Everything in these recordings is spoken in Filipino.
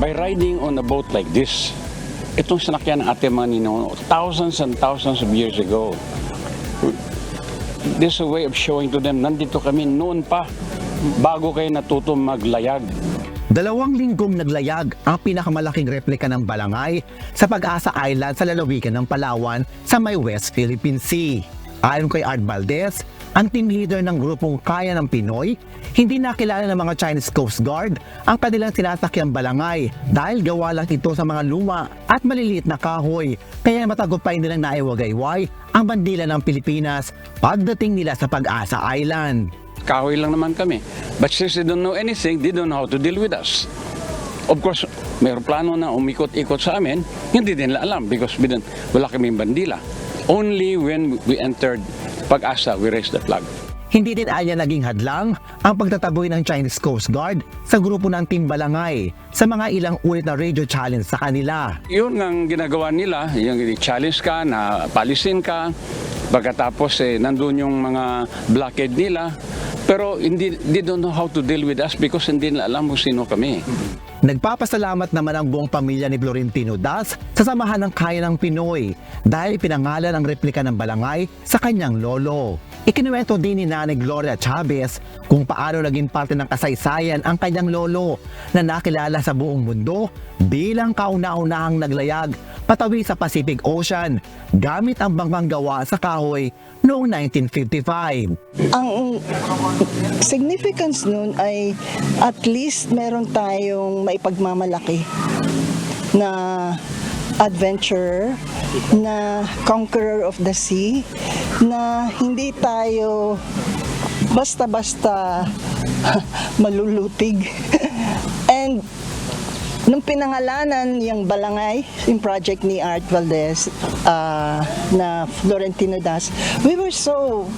by riding on a boat like this, itong sinakyan ng ating mga ninuno, thousands and thousands of years ago. This is a way of showing to them, nandito kami noon pa, bago kayo natutong maglayag. 2 linggong naglayag ang pinakamalaking replika ng balangay sa Pag-asa Island sa lalawigan ng Palawan sa may West Philippine Sea. Ayon kay Art Valdez, ang team leader ng grupong Kaya ng Pinoy, hindi nakilala ng mga Chinese Coast Guard ang kanilang sinasakyang balangay dahil gawa lang ito sa mga luma at maliliit na kahoy. Kaya matagumpay nilang naiwagayway ang bandila ng Pilipinas pagdating nila sa Pag-asa Island. Kahoy lang naman kami. But since they don't know anything, they don't know how to deal with us. Of course, mayroong plano na umikot-ikot sa amin, hindi din nila alam because wala kaming bandila. Only when we entered Pag-asa, we raised the flag. Hindi din anya naging hadlang ang pagtataboy ng Chinese Coast Guard sa grupo ng Team Balangay sa mga ilang ulit na radio challenge sa kanila. Yun ang ginagawa nila, yung challenge ka, na palisin ka, pagkatapos nandun yung mga blockade nila, pero they don't know how to deal with us because hindi nila alam kung sino kami. Nagpapasalamat naman ang buong pamilya ni Florentino Das sa samahan ng Kaya ng Pinoy dahil pinangalan ang replika ng balangay sa kanyang lolo. Ikinuwento din ni Nanay Gloria Chavez kung paano naging parte ng kasaysayan ang kanyang lolo na nakilala sa buong mundo bilang kauna-unahang naglayag patawi sa Pacific Ocean gamit ang bangkang gawa sa kahoy noong 1955. Ang significance nun ay at least meron tayong maipagmamalaki na adventurer, na conqueror of the sea, na hindi tayo basta-basta malulutig. And nung pinangalanan yung balangay, yung project ni Art Valdez na Florentino Das, we were so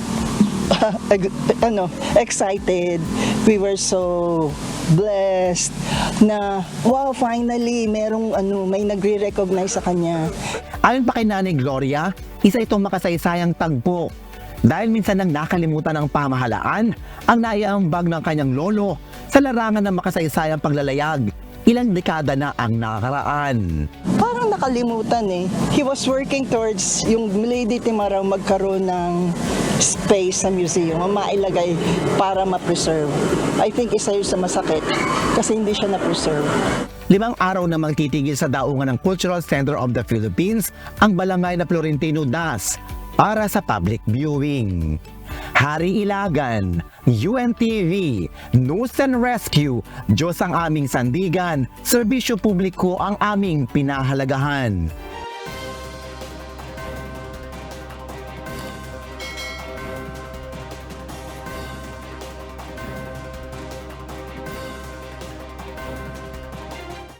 excited, we were so blessed na wow, finally may nagre-recognize sa kanya. Ayon pa kay Nanay Gloria, isa itong makasaysayang tagpo dahil minsan nang nakalimutan ng pamahalaan ang naiambag ng kanyang lolo sa larangan ng makasaysayang paglalayag. Ilang dekada na ang nakaraan. Parang nakalimutan eh. He was working towards yung Lady Timaraw magkaroon ng space sa museum, mailagay para ma-preserve. I think isa yun sa masakit kasi hindi siya na-preserve. 5 araw na magtitigil sa daungan ng Cultural Center of the Philippines ang balangay na Florentino Das para sa public viewing. Hari Ilagan, UNTV, News and Rescue, Diyos ang aming sandigan, serbisyo publiko ang aming pinahalagahan.